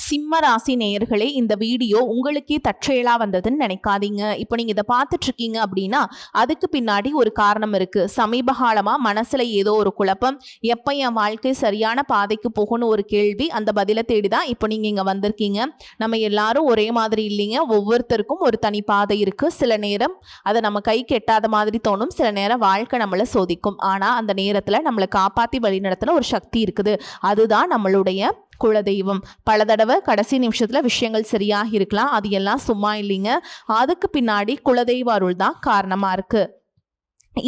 சிம்ம ராசி நேயர்களே, இந்த வீடியோ உங்களுக்கே தற்செயலா வந்ததுன்னு நினைக்காதீங்க. இப்போ நீங்க இதை பார்த்துட்டு இருக்கீங்க அப்படின்னா அதுக்கு பின்னாடி ஒரு காரணம் இருக்கு. சமீப காலமா மனசுல ஏதோ ஒரு குழப்பம், எப்ப என் வாழ்க்கை சரியான பாதைக்கு போகணும் ஒரு கேள்வி, அந்த பதிலை தேடிதான் இப்போ நீங்க இங்க வந்திருக்கீங்க. நம்ம எல்லாரும் ஒரே மாதிரி இல்லைங்க. ஒவ்வொருத்தருக்கும் ஒரு தனி பாதை இருக்கு. சில நேரம் அதை நம்ம கை கெட்டாத மாதிரி தோணும், சில நேரம் வாழ்க்கை நம்மளை சோதிக்கும். ஆனா அந்த நேரத்துல நம்மளை காப்பாத்தி வழிநடத்துற ஒரு சக்தி இருக்குது. அதுதான் நம்மளுடைய குலதெய்வம். பல தடவை கடைசி நிமிஷத்துல விஷயங்கள் சரியாக இருக்கலாம், அது எல்லாம் சும்மா இல்லைங்க. அதுக்கு பின்னாடி குலதெய்வ அருள் தான் காரணமா இருக்கு.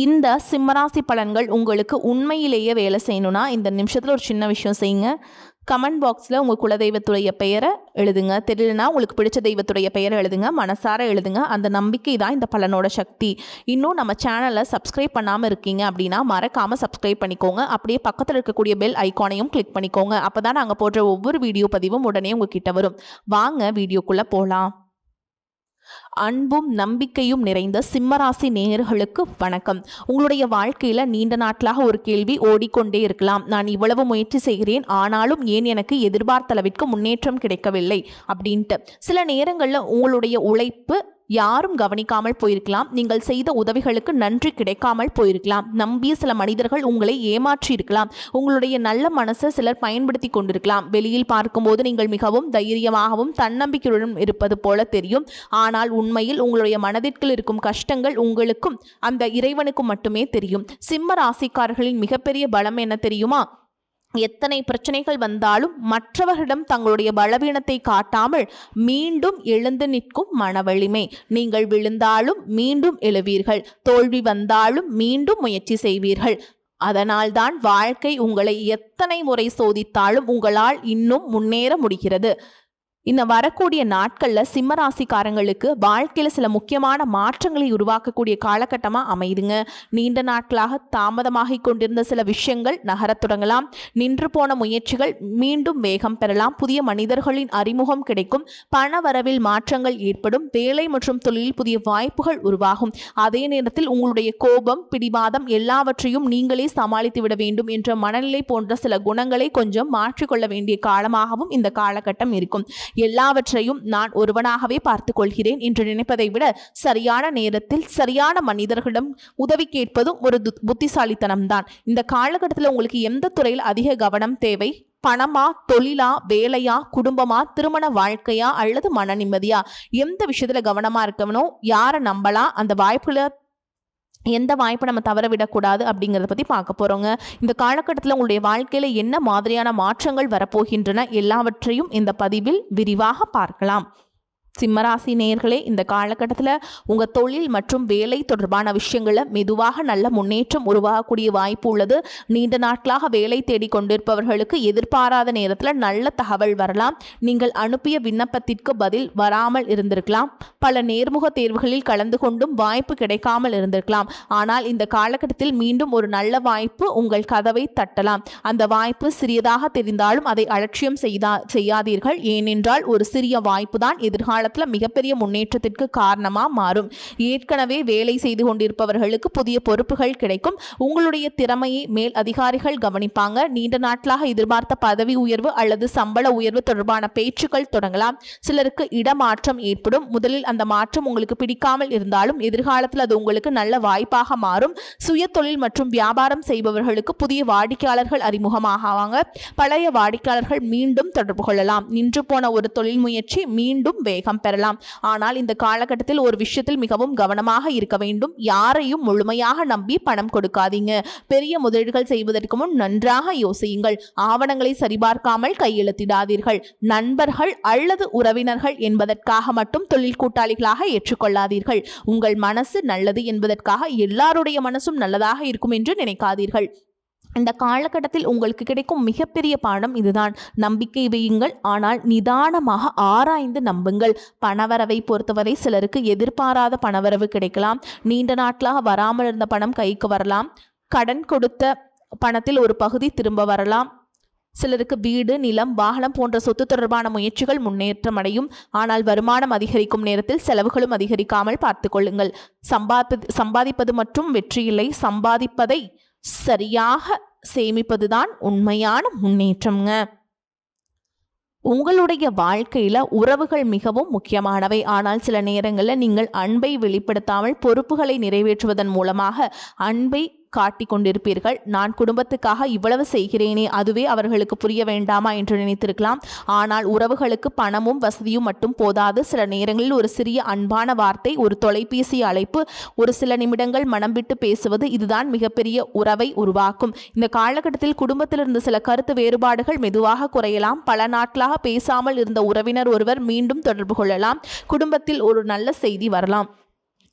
இந்த சிம்மராசி பலன்கள் உங்களுக்கு உண்மையிலேயே வேலை செய்யணும்னா இந்த நிமிஷத்துல ஒரு சின்ன விஷயம் செய்யுங்க. கமெண்ட் பாக்ஸில் உங்கள் குலதெய்வத்துடைய பெயரை எழுதுங்க. தெரியலனா உங்களுக்கு பிடிச்ச தெய்வத்துடைய பெயரை எழுதுங்க, மனசார எழுதுங்க. அந்த நம்பிக்கை தான் இந்த பலனோட சக்தி. இன்னும் நம்ம சேனலை சப்ஸ்கிரைப் பண்ணாமல் இருக்கீங்க அப்படின்னா மறக்காமல் சப்ஸ்கிரைப் பண்ணிக்கோங்க. அப்படியே பக்கத்தில் இருக்கக்கூடிய பெல் ஐக்கானையும் கிளிக் பண்ணிக்கோங்க. அப்போ தான் நாங்கள் போடுற ஒவ்வொரு வீடியோ பதிவும் உடனே உங்ககிட்ட வரும். வாங்க வீடியோக்குள்ளே போகலாம். அன்பும் நம்பிக்கையும் நிறைந்த சிம்மராசி நேயர்களுக்கு வணக்கம். உங்களுடைய வாழ்க்கையில நீண்ட நாட்களாக ஒரு கேள்வி ஓடிக்கொண்டே இருக்கலாம். நான் இவ்வளவு முயற்சி செய்கிறேன், ஆனாலும் ஏன் எனக்கு எதிர்பார்த்த அளவிற்கு முன்னேற்றம் கிடைக்கவில்லை அப்படின்ட்டு. சில நேரங்களில் உங்களுடைய உழைப்பு யாரும் கவனிக்காமல் போயிருக்கலாம். நீங்கள் செய்த உதவிகளுக்கு நன்றி கிடைக்காமல் போயிருக்கலாம். நம்பிய சில மனிதர்கள் உங்களை ஏமாற்றி இருக்கலாம். உங்களுடைய நல்ல மனசை சிலர் பயன்படுத்தி கொண்டிருக்கலாம். வெளியில் பார்க்கும்போது நீங்கள் மிகவும் தைரியமாகவும் தன்னம்பிக்கையுடன் இருப்பது போல தெரியும். ஆனால் உண்மையில் உங்களுடைய மனதிற்குள் இருக்கும் கஷ்டங்கள் உங்களுக்கும் அந்த இறைவனுக்கும் மட்டுமே தெரியும். சிம்ம ராசிக்காரர்களின் மிகப்பெரிய பலம் என்ன தெரியுமா? எத்தனை பிரச்சனைகள் வந்தாலும் மற்றவர்களிடம் தங்களுடைய பலவீனத்தை காட்டாமல் மீண்டும் எழுந்து நிற்கும் மனவலிமை. நீங்கள் விழுந்தாலும் மீண்டும் எழுவீர்கள், தோல்வி வந்தாலும் மீண்டும் முயற்சி செய்வீர்கள். அதனால்தான் வாழ்க்கை உங்களை எத்தனை முறை சோதித்தாலும் உங்களால் இன்னும் முன்னேற முடிகிறது. இந்த வரக்கூடிய நாட்களில் சிம்மராசிக்காரங்களுக்கு வாழ்க்கையில் சில முக்கியமான மாற்றங்களை உருவாக்கக்கூடிய காலகட்டமாக அமைதுங்க. நீண்ட நாட்களாக தாமதமாகிக் கொண்டிருந்த சில விஷயங்கள் நகரத் தொடங்கலாம். நின்று போன முயற்சிகள் மீண்டும் வேகம் பெறலாம். புதிய மனிதர்களின் அறிமுகம் கிடைக்கும். பண வரவில் மாற்றங்கள் ஏற்படும். வேலை மற்றும் தொழிலில் புதிய வாய்ப்புகள் உருவாகும். அதே நேரத்தில் உங்களுடைய கோபம், பிடிவாதம் எல்லாவற்றையும் நீங்களே சமாளித்து விட வேண்டும் என்ற மனநிலை போன்ற சில குணங்களை கொஞ்சம் மாற்றிக்கொள்ள வேண்டிய காலமாகவும் இந்த காலகட்டம் இருக்கும். எல்லாவற்றையும் நான் ஒருவனாகவே பார்த்துக் கொள்கிறேன் என்று நினைப்பதை விட சரியான நேரத்தில் சரியான மனிதர்களிடம் உதவி கேட்பதும் ஒரு புத்திசாலித்தனம்தான். இந்த காலகட்டத்தில் உங்களுக்கு எந்த துறையில் அதிக கவனம் தேவை? பணமா, தொழிலா, வேலையா, குடும்பமா, திருமண வாழ்க்கையா அல்லது மன நிம்மதியா? எந்த விஷயத்துல கவனமா இருக்கணும்? யாரை நம்பலாம்? அந்த வாய்ப்புல எந்த வாய்ப்பை நம்ம தவற விடக்கூடாது அப்படிங்கிறத பற்றி பார்க்க போகிறோங்க. இந்த காலகட்டத்தில் உங்களுடைய வாழ்க்கையில் என்ன மாதிரியான மாற்றங்கள் வரப்போகின்றன எல்லாவற்றையும் இந்த பதிவில் விரிவாக பார்க்கலாம். சிம்மராசி நேயர்களே, இந்த காலகட்டத்தில் உங்கள் தொழில் மற்றும் வேலை தொடர்பான விஷயங்களில் மெதுவாக நல்ல முன்னேற்றம் உருவாகக்கூடிய வாய்ப்பு உள்ளது. நீண்ட நாட்களாக வேலை தேடி கொண்டிருப்பவர்களுக்கு எதிர்பாராத நேரத்தில் நல்ல தகவல் வரலாம். நீங்கள் அனுப்பிய விண்ணப்பத்திற்கு பதில் வராமல் இருந்திருக்கலாம். பல நேர்முக தேர்வுகளில் கலந்து கொண்டும் வாய்ப்பு கிடைக்காமல் இருந்திருக்கலாம். ஆனால் இந்த காலகட்டத்தில் மீண்டும் ஒரு நல்ல வாய்ப்பு உங்கள் கதவை தட்டலாம். அந்த வாய்ப்பு சிறியதாக தெரிந்தாலும் அதை அலட்சியம் செய்யாதீர்கள். ஏனென்றால் ஒரு சிறிய வாய்ப்பு தான் எதிர்கால மிகப்பெரிய முன்னேற்றத்திற்கு காரணமா மாறும். ஏற்கனவே வேலை செய்து கொண்டிருப்பவர்களுக்கு புதிய பொறுப்புகள் கிடைக்கும். உங்களுடைய திறமையை மேல் அதிகாரிகள் கவனிப்பாங்க. நீண்ட நாட்களாக எதிர்பார்த்த பதவி உயர்வு அல்லது சம்பள உயர்வு தொடர்பான பேச்சுக்கள் தொடங்கலாம். சிலருக்கு இடமாற்றம் ஏற்படும். முதலில் அந்த மாற்றம் உங்களுக்கு பிடிக்காமல் இருந்தாலும் எதிர்காலத்தில் அது உங்களுக்கு நல்ல வாய்ப்பாக மாறும். சுய தொழில் மற்றும் வியாபாரம் செய்பவர்களுக்கு புதிய வாடிக்கையாளர்கள் அறிமுகமாகுவாங்க. பழைய வாடிக்கையாளர்கள் மீண்டும் தொடர்பு கொள்ளலாம். நின்று போன ஒரு தொழில் முயற்சி மீண்டும் வேகம் பெறலாம். ஆனால் இந்த காலகட்டத்தில் ஒரு விஷயத்தில் மிகவும் கவனமாக இருக்க வேண்டும். யாரையும் முழுமையாக நம்பி பணம் கொடுக்காதீங்க. பெரிய முதலீடுகள் செய்வதற்கு முன் நன்றாக யோசியுங்கள். ஆவணங்களை சரிபார்க்காமல் கையெழுத்திடாதீர்கள். நண்பர்கள் அல்லது உறவினர்கள் என்பதற்காக மட்டும் தொழில் கூட்டாளிகளாக ஏற்றுக்கொள்ளாதீர்கள். உங்கள் மனசு நல்லது என்பதற்காக எல்லாருடைய மனசும் நல்லதாக இருக்கும் என்று நினைக்காதீர்கள். இந்த காலகட்டத்தில் உங்களுக்கு கிடைக்கும் மிகப்பெரிய பாடம் இதுதான். நம்பிக்கை வையுங்கள், ஆனால் நிதானமாக ஆராய்ந்து நம்புங்கள். பணவரவை பொறுத்தவரை சிலருக்கு எதிர்பாராத பணவரவு கிடைக்கலாம். நீண்ட நாட்களாக வராமல் இருந்த பணம் கைக்கு வரலாம். கடன் கொடுத்த பணத்தில் ஒரு பகுதி திரும்ப வரலாம். சிலருக்கு வீடு, நிலம், வாகனம் போன்ற சொத்து தொடர்பான முயற்சிகள் முன்னேற்றம் அடையும். ஆனால் வருமானம் அதிகரிக்கும் நேரத்தில் செலவுகளும் அதிகரிக்காமல் பார்த்துக் கொள்ளுங்கள். சம்பாதிப்பது மற்றும் வெற்றி இல்லை, சம்பாதிப்பதை சரியாக சேமிப்பதுதான் உண்மையான முன்னேற்றம்ங்க. உங்களுடைய வாழ்க்கையில உறவுகள் மிகவும் முக்கியமானவை. ஆனால் சில நேரங்களில் நீங்கள் அன்பை வெளிப்படுத்தாமல் பொறுப்புகளை நிறைவேற்றுவதன் மூலமாக அன்பை காட்டிக் கொண்டிருப்பீர்கள். நான் குடும்பத்துக்காக இவ்வளவு செய்கிறேனே, அதுவே அவர்களுக்கு புரிய வேண்டாமா என்று நினைத்திருக்கலாம். ஆனால் உறவுகளுக்கு பணமும் வசதியும் மட்டும் போதாது. சில நேரங்களில் ஒரு சிறிய அன்பான வார்த்தை, ஒரு தொலைபேசி அழைப்பு, ஒரு சில நிமிடங்கள் மனம் விட்டு பேசுவது, இதுதான் மிகப்பெரிய உறவை உருவாக்கும். இந்த காலகட்டத்தில் குடும்பத்தில் இருந்த சில கருத்து வேறுபாடுகள் மெதுவாக குறையலாம். பல நாட்களாக பேசாமல் இருந்த உறவினர் ஒருவர் மீண்டும் தொடர்பு கொள்ளலாம். குடும்பத்தில் ஒரு நல்ல செய்தி வரலாம்.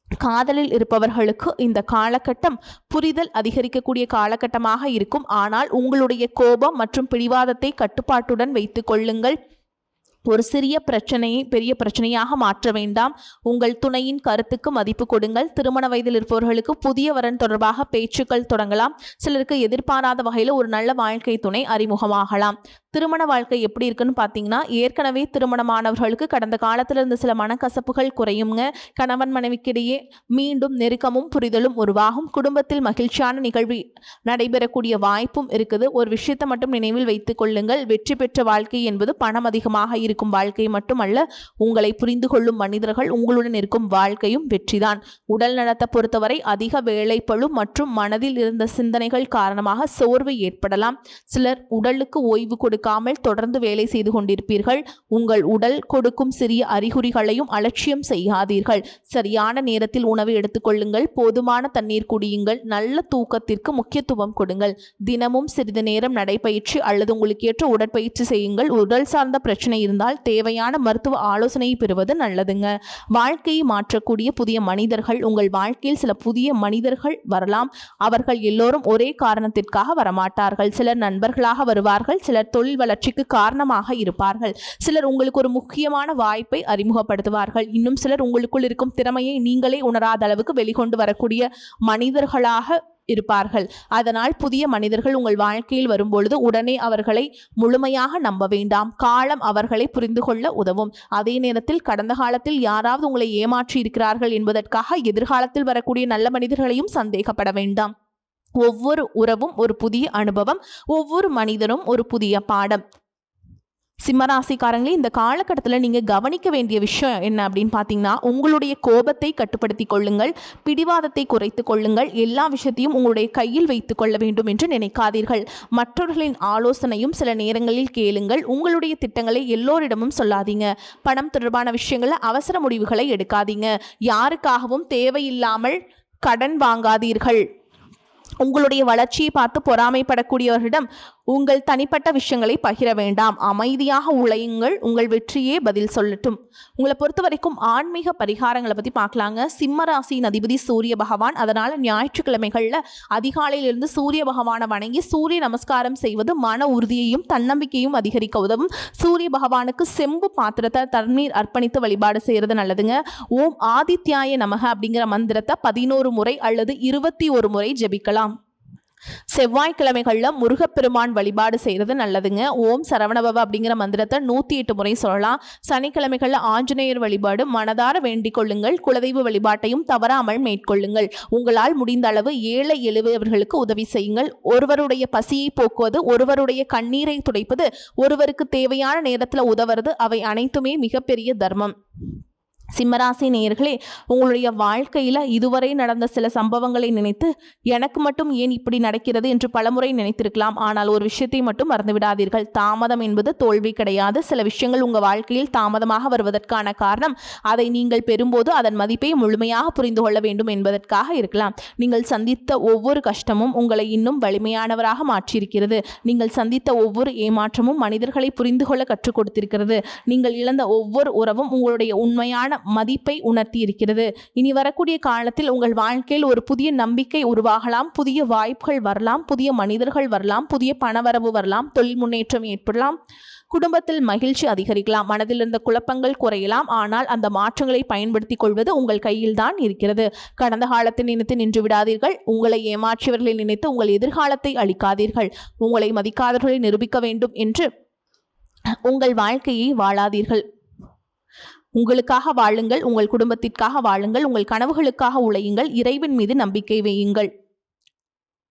காதலில் இருப்பவர்களுக்கு இந்த காலகட்டம் புரிதல் அதிகரிக்கக்கூடிய காலகட்டமாக இருக்கும். ஆனால் உங்களுடைய கோபம் மற்றும் பிடிவாதத்தை கட்டுப்பாட்டுடன் வைத்துக் கொள்ளுங்கள். ஒரு சிறிய பிரச்சனையை பெரிய பிரச்சனையாக மாற்ற வேண்டாம். உங்கள் துணையின் கருத்துக்கு மதிப்பு கொடுங்கள். திருமண வயதில் இருப்பவர்களுக்கு புதிய வரன் தொடர்பாக பேச்சுக்கள் தொடங்கலாம். சிலருக்கு எதிர்பாராத வகையில் ஒரு நல்ல வாழ்க்கை துணை அறிமுகமாகலாம். திருமண வாழ்க்கை எப்படி இருக்குன்னு பார்த்தீங்கன்னா, ஏற்கனவே திருமணமானவர்களுக்கு கடந்த காலத்தில் இருந்த சில மனக்கசப்புகள் குறையுங்க. கணவன் மனைவிக்கிடையே மீண்டும் நெருக்கமும் புரிதலும் உருவாகும். குடும்பத்தில் மகிழ்ச்சியான நிகழ்வு நடைபெறக்கூடிய வாய்ப்பும் இருக்குது. ஒரு விஷயத்தை மட்டும் நினைவில் வைத்துக் கொள்ளுங்கள். வெற்றி பெற்ற வாழ்க்கை என்பது பணம் அதிகமாக இருக்கும் வாழ்க்கை மட்டுமல்ல, உங்களை புரிந்து கொள்ளும் மனிதர்கள் உங்களுடன் இருக்கும் வாழ்க்கையும் வெற்றிதான். உடல் நலத்தை பொறுத்தவரை அதிக வேலைப்பளு மற்றும் மனதில் இருந்த சிந்தனைகள் காரணமாக சோர்வு ஏற்படலாம். சிலர் உடலுக்கு ஓய்வு கொடுக்காமல் தொடர்ந்து வேலை செய்து கொண்டிருப்பீர்கள். உங்கள் உடல் கொடுக்கும் சிறிய அறிகுறிகளையும் அலட்சியம் செய்யாதீர்கள். சரியான நேரத்தில் உணவு எடுத்துக்கொள்ளுங்கள். போதுமான தண்ணீர் குடியுங்கள். நல்ல தூக்கத்திற்கு முக்கியத்துவம் கொடுங்கள். தினமும் சிறிது நேரம் நடைபயிற்சி அல்லது உங்களுக்கு ஏற்ற உடற்பயிற்சி செய்யுங்கள். உடல் சார்ந்த பிரச்சனை இருந்தால் தேவையான மருத்துவ ஆலோசனையை பெறுவது நல்லதுங்க. வாழ்க்கையை மாற்றக்கூடிய புதிய மனிதர்கள் உங்கள் வாழ்க்கையில் சில புதிய மனிதர்கள் வரலாம். அவர்கள் எல்லோரும் ஒரே காரணத்திற்காக வரமாட்டார்கள். சிலர் நண்பர்களாக வருவார்கள். சிலர் தொழில் வளர்ச்சிக்கு காரணமாக இருப்பார்கள். சிலர் உங்களுக்கு ஒரு முக்கியமான வாய்ப்பை அறிமுகப்படுத்துவார்கள். இன்னும் சிலர் உங்களுக்குள் இருக்கும் திறமையை நீங்களே உணராத அளவுக்கு வெளிக்கொண்டு வரக்கூடிய மனிதர்களாக இருப்பார்கள். அதனால் புதிய மனிதர்கள் உங்கள் வாழ்க்கையில் வரும்பொழுது உடனே அவர்களை முழுமையாக நம்ப வேண்டாம். காலம் அவர்களை புரிந்து கொள்ள உதவும். அதே நேரத்தில் கடந்த காலத்தில் யாராவது உங்களை ஏமாற்றி இருக்கிறார்கள் என்பதற்காக எதிர்காலத்தில் வரக்கூடிய நல்ல மனிதர்களையும் சந்தேகப்பட வேண்டாம். ஒவ்வொரு உறவும் ஒரு புதிய அனுபவம், ஒவ்வொரு மனிதனும் ஒரு புதிய பாடம். சிம்மராசிக்காரங்களே, இந்த காலகட்டத்தில் நீங்கள் கவனிக்க வேண்டிய விஷயம் என்ன அப்படின்னு பார்த்தீங்கன்னா, உங்களுடைய கோபத்தை கட்டுப்படுத்தி கொள்ளுங்கள். பிடிவாதத்தை குறைத்து கொள்ளுங்கள். எல்லா விஷயத்தையும் உங்களுடைய கையில் வைத்து கொள்ள வேண்டும் என்று நினைக்காதீர்கள். மற்றவர்களின் ஆலோசனையும் சில நேரங்களில் கேளுங்கள். உங்களுடைய திட்டங்களை எல்லோரிடமும் சொல்லாதீங்க. பணம் தொடர்பான விஷயங்களில் அவசர முடிவுகளை எடுக்காதீங்க. யாருக்காகவும் தேவையில்லாமல் கடன் வாங்காதீர்கள். உங்களுடைய வளர்ச்சியை பார்த்து பொறாமைப்படக்கூடியவர்களிடம் உங்கள் தனிப்பட்ட விஷயங்களை பகிர வேண்டாம். அமைதியாக உழையுங்கள். உங்கள் வெற்றியே பதில் சொல்லட்டும். உங்களை பொறுத்த வரைக்கும் ஆன்மீக பரிகாரங்களை பற்றி பார்க்கலாங்க. சிம்ம ராசியின் அதிபதி சூரிய பகவான். அதனால் ஞாயிற்றுக்கிழமைகளில் அதிகாலையிலிருந்து சூரிய பகவானை வணங்கி சூரிய நமஸ்காரம் செய்வது மன உறுதியையும் தன்னம்பிக்கையும் அதிகரிக்க உதவும். சூரிய பகவானுக்கு செம்பு பாத்திரத்தை தண்ணீர் அர்ப்பணித்து வழிபாடு செய்கிறது நல்லதுங்க. ஓம் ஆதித்யாய நமக அப்படிங்கிற மந்திரத்தை 11 முறை அல்லது 21 முறை ஜெபிக்கலாம். செவ்வாய்க்கிழமைகளில் முருகப்பெருமான் வழிபாடு செய்கிறது நல்லதுங்க. ஓம் சரவணபவ அப்படிங்கிற மந்திரத்தை 108 முறை சொல்லலாம். சனிக்கிழமைகளில் ஆஞ்சநேயர் வழிபாடு மனதார வேண்டிக் கொள்ளுங்கள். குலதெய்வ வழிபாட்டையும் தவறாமல் மேற்கொள்ளுங்கள். உங்களால் முடிந்த அளவு ஏழை எளியவர்களுக்கு உதவி செய்யுங்கள். ஒருவருடைய பசியை போக்குவது, ஒருவருடைய கண்ணீரை துடைப்பது, ஒருவருக்கு தேவையான நேரத்தில் உதவுறது, அவை அனைத்துமே மிகப்பெரிய தர்மம். சிம்மராசி நேயர்களே, உங்களுடைய வாழ்க்கையில் இதுவரை நடந்த சில சம்பவங்களை நினைத்து எனக்கு மட்டும் ஏன் இப்படி நடக்கிறது என்று பலமுறை நினைத்திருக்கலாம். ஆனால் ஒரு விஷயத்தை மட்டும் மறந்துவிடாதீர்கள். தாமதம் என்பது தோல்வி கிடையாது. சில விஷயங்கள் உங்கள் வாழ்க்கையில் தாமதமாக வருவதற்கான காரணம் அதை நீங்கள் பெறும்போது அதன் மதிப்பை முழுமையாக புரிந்து கொள்ள வேண்டும் என்பதற்காக இருக்கலாம். நீங்கள் சந்தித்த ஒவ்வொரு கஷ்டமும் உங்களை இன்னும் வலிமையானவராக மாற்றியிருக்கிறது. நீங்கள் சந்தித்த ஒவ்வொரு ஏமாற்றமும் மனிதர்களை புரிந்து கொள்ள கற்றுக் கொடுத்திருக்கிறது. நீங்கள் இழந்த ஒவ்வொரு உறவும் உங்களுடைய உண்மையான மதிப்பை உணர்த்தி இருக்கிறது. இனி வரக்கூடிய காலத்தில் உங்கள் வாழ்க்கையில் ஒரு புதிய நம்பிக்கை உருவாகலாம். புதிய வாய்ப்புகள் வரலாம். புதிய மனிதர்கள் வரலாம். புதிய பணவரவு வரலாம். தொழில் முன்னேற்றம் ஏற்படலாம். குடும்பத்தில் மகிழ்ச்சி அதிகரிக்கலாம். மனதில் இருந்த குழப்பங்கள் குறையலாம். ஆனால் அந்த மாற்றங்களை பயன்படுத்திக் கொள்வது உங்கள் கையில் தான் இருக்கிறது. கடந்த காலத்தை நினைத்து நின்று விடாதீர்கள். உங்களை ஏமாற்றியவர்களை நினைத்து உங்கள் எதிர்காலத்தை அளிக்காதீர்கள். உங்களை மதிக்காதவர்களை நிரூபிக்க வேண்டும் என்று உங்கள் வாழ்க்கையை வாழாதீர்கள். உங்களுக்காக வாழுங்கள். உங்கள் குடும்பத்திற்காக வாழுங்கள். உங்கள் கனவுகளுக்காக உழையுங்கள். இறைவன் மீது நம்பிக்கை வையுங்கள்.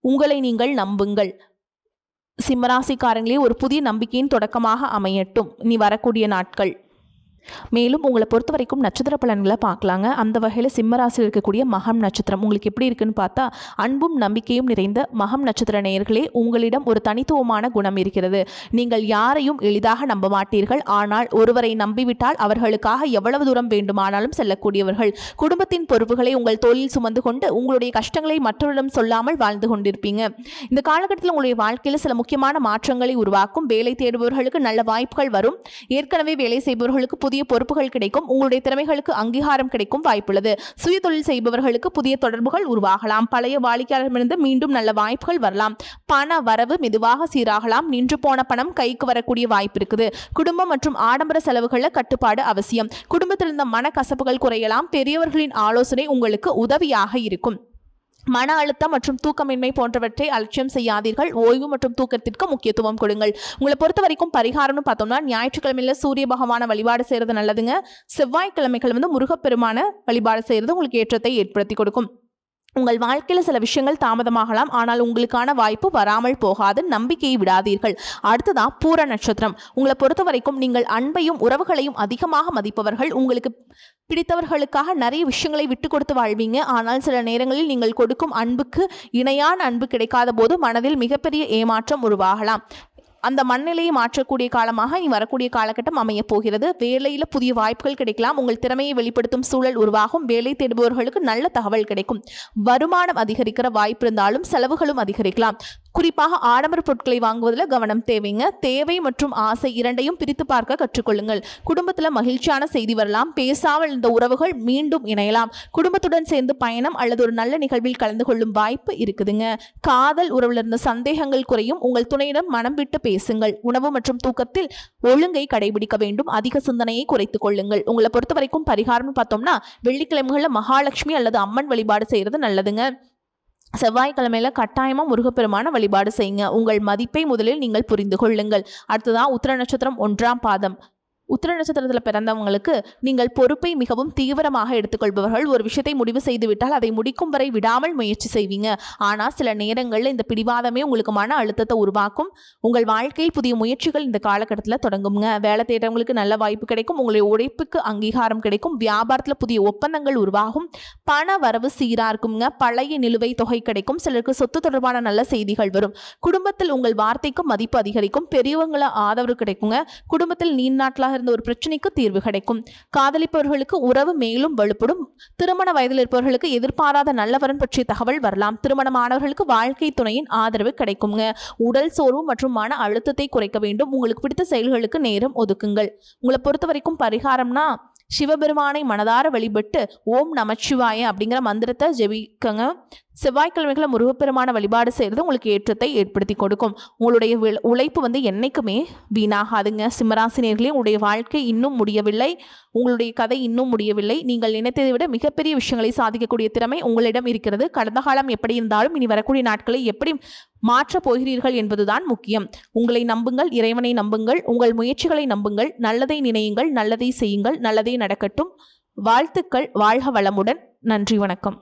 உங்களை நீங்கள் நம்புங்கள். சிம்மராசிக்காரங்களே ஒரு புதிய நம்பிக்கையின் தொடக்கமாக அமையட்டும் இனி வரக்கூடிய நாட்கள். மேலும் உங்களை பொறுத்த வரைக்கும் நட்சத்திர பலன்களை பார்க்கலாங்க. அந்த வகையில் சிம்மராசியில் இருக்கக்கூடிய மகம் நட்சத்திரம் உங்களுக்கு எப்படி இருக்குன்னு பார்த்தா, அன்பும் நம்பிக்கையும் நிறைந்த மகம் நட்சத்திர நேயர்களே, உங்களிடம் ஒரு தனித்துவமான குணம் இருக்கிறது. நீங்கள் யாரையும் எளிதாக நம்ப மாட்டீர்கள். ஆனால் ஒருவரை நம்பிவிட்டால் அவர்களுக்காக எவ்வளவு தூரம் வேண்டுமானாலும் செல்லக்கூடியவர்கள். குடும்பத்தின் பொறுப்புகளை உங்கள் தோளில் சுமந்து கொண்டு உங்களுடைய கஷ்டங்களை மற்றவரிடம் சொல்லாமல் வாழ்ந்து கொண்டிருப்பீங்க. இந்த காலகட்டத்தில் உங்களுடைய வாழ்க்கையில் சில முக்கியமான மாற்றங்களை உருவாக்கும். வேலை தேடுபவர்களுக்கு நல்ல வாய்ப்புகள் வரும். ஏற்கனவே வேலை செய்பவர்களுக்கு புதிய பொறுப்புகள் கிடைக்கும். உங்களுடைய திறமைகளுக்கு அங்கீகாரம் கிடைக்கும் வாய்ப்புள்ளது. சுய தொழில் செய்பவர்களுக்கு புதிய தொடர்புகள் உருவாகலாம். பழைய வாடிக்கையாளரிடமிருந்து மீண்டும் நல்ல வாய்ப்புகள் வரலாம். பண வரவு மெதுவாக சீராகலாம். நின்று போன பணம் கைக்கு வரக்கூடிய வாய்ப்பு இருக்குது. குடும்பம் மற்றும் ஆடம்பர செலவுகளில் கட்டுப்பாடு அவசியம். குடும்பத்தில் இருந்த மனக்கசப்புகள் குறையலாம். பெரியவர்களின் ஆலோசனை உங்களுக்கு உதவியாக இருக்கும். மன அழுத்தம் மற்றும் தூக்கமின்மை போன்றவற்றை அலட்சியம் செய்யாதீர்கள். ஓய்வு மற்றும் தூக்கத்திற்கு முக்கியத்துவம் கொடுங்கள். உங்களை பொறுத்த வரைக்கும் பரிகாரம்னு பார்த்தோம்னா, ஞாயிற்றுக்கிழமையில சூரிய பகவான வழிபாடு செய்யறது நல்லதுங்க. செவ்வாய்க்கிழமைகள் முருகப்பெருமான வழிபாடு செய்யறது உங்களுக்கு ஏற்றத்தை ஏற்படுத்தி கொடுக்கும். உங்கள் வாழ்க்கையில் சில விஷயங்கள் தாமதமாகலாம். ஆனால் உங்களுக்கான வாய்ப்பு வராமல் போகாது. நம்பிக்கையை விடாதீர்கள். அடுத்ததான் பூர நட்சத்திரம். உங்களை பொறுத்த வரைக்கும் நீங்கள் அன்பையும் உறவுகளையும் அதிகமாக மதிப்பவர்கள். உங்களுக்கு பிடித்தவர்களுக்காக நிறைய விஷயங்களை விட்டு கொடுத்து வாழ்வீங்க. ஆனால் சில நேரங்களில் நீங்கள் கொடுக்கும் அன்புக்கு இணையான அன்பு கிடைக்காத போது மனதில் மிகப்பெரிய ஏமாற்றம் உருவாகலாம். அந்த மனநிலையை மாற்றக்கூடிய காலமாக இனி வரக்கூடிய காலகட்டம் அமைய போகிறது. வேலையில் புதிய வாய்ப்புகள் கிடைக்கலாம். உங்கள் திறமையை வெளிப்படுத்தும் சூழல் உருவாகும். வேலை தேடுபவர்களுக்கு நல்ல தகவல் கிடைக்கும். வருமானம் அதிகரிக்கிற வாய்ப்பு இருந்தாலும் செலவுகளும் அதிகரிக்கலாம். குறிப்பாக ஆடம்பர பொருட்களை வாங்குவதில் கவனம் தேவைங்க. தேவை மற்றும் ஆசை இரண்டையும் பிரித்து பார்க்க கற்றுக்கொள்ளுங்கள். குடும்பத்தில் மகிழ்ச்சியான செய்தி வரலாம். பேசாமல் இந்த உறவுகள் மீண்டும் இணையலாம். குடும்பத்துடன் சேர்ந்து பயணம் அல்லது ஒரு நல்ல நிகழ்வில் கலந்து கொள்ளும் வாய்ப்பு இருக்குதுங்க. காதல் உறவில் இருந்த சந்தேகங்கள் குறையும். உங்கள் துணையிடம் மனம் விட்டு பேசுங்கள். உணவு மற்றும் தூக்கத்தில் ஒழுங்கை கடைபிடிக்க வேண்டும். அதிக சிந்தனையை குறைத்துக் கொள்ளுங்கள். உங்களை பொறுத்த வரைக்கும் பரிகாரம்னு பார்த்தோம்னா, வெள்ளிக்கிழமைகளில் மகாலட்சுமி அல்லது அம்மன் வழிபாடு செய்கிறது நல்லதுங்க. செவ்வாய்க்கிழமையில கட்டாயமாக முருகப்பெருமான வழிபாடு செய்யுங்க. உங்கள் மதிப்பை முதலில் நீங்கள் புரிந்து கொள்ளுங்கள். அடுத்ததான் உத்திர நட்சத்திரம் 1ஆம் பாதம். உத்திர நட்சத்திரத்தில் பிறந்தவங்களுக்கு நீங்கள் பொறுப்பை மிகவும் தீவிரமாக எடுத்துக்கொள்பவர்கள். ஒரு விஷயத்தை முடிவு செய்துவிட்டால் அதை முடிக்கும் வரை விடாமல் முயற்சி செய்வீங்க. ஆனால் சில நேரங்களில் இந்த பிடிவாதமே உங்களுக்கு மன அழுத்தத்தை உருவாக்கும். உங்கள் வாழ்க்கையில் புதிய முயற்சிகள் இந்த காலகட்டத்தில் தொடங்குங்க. வேலை தேடுறவங்களுக்கு நல்ல வாய்ப்பு கிடைக்கும். உங்களுடைய உழைப்புக்கு அங்கீகாரம் கிடைக்கும். வியாபாரத்தில் புதிய ஒப்பந்தங்கள் உருவாகும். பண வரவு சீராக இருக்குங்க. பழைய நிலுவை தொகை கிடைக்கும். சிலருக்கு சொத்து தொடர்பான நல்ல செய்திகள் வரும். குடும்பத்தில் உங்கள் வார்த்தைக்கு மதிப்பு அதிகரிக்கும். பெரியவங்கள ஆதரவு கிடைக்குங்க. குடும்பத்தில் நீண்ட நாட்களாக இருந்த ஒரு பிரச்சனைக்கு தீர்வு கிடைக்கும். காதலிப்பவர்களுக்கு உறவு மேலும் வலுப்படும். திருமண வயதில் இருப்பவர்களுக்கு எதிர்பாராத நல்லவரன் பற்றிய தகவல் வரலாம். திருமணமானவர்களுக்கு வாழ்க்கை துணையின் ஆதரவு கிடைக்குங்க. உடல் சோர்வு மற்றும் மன அழுத்தத்தை குறைக்க வேண்டும். உங்களுக்கு பிடித்த செயல்களுக்கு நேரம் ஒதுக்குங்கள். உங்களை பொறுத்த வரைக்கும் பரிகாரம்னா, சிவபெருமானை மனதார வழிபட்டு ஓம் நமச்சிவாய அப்படிங்கிற மந்திரத்தை ஜெபிக்கங்க. செவ்வாய்க்கிழமைகளை முருகப்பெருமான வழிபாடு செய்கிறது உங்களுக்கு ஏற்றத்தை ஏற்படுத்தி கொடுக்கும். உங்களுடைய உழைப்பு என்னைக்குமே வீணாகாதுங்க. சிம்மராசினியர்களே, உங்களுடைய வாழ்க்கை இன்னும் முடியவில்லை. உங்களுடைய கதை இன்னும் முடியவில்லை. நீங்கள் நினைத்ததை விட மிகப்பெரிய விஷயங்களை சாதிக்கக்கூடிய திறமை உங்களிடம் இருக்கிறது. கடந்த காலம் எப்படி இருந்தாலும் இனி வரக்கூடிய நாட்களை எப்படி மாற்றப் போகிறீர்கள் என்பதுதான் முக்கியம். உங்களை நம்புங்கள். இறைவனை நம்புங்கள். உங்கள் முயற்சிகளை நம்புங்கள். நல்லதை நினையுங்கள். நல்லதை செய்யுங்கள். நல்லதே நடக்கட்டும். வாழ்த்துக்கள். வாழ்க வளமுடன். நன்றி, வணக்கம்.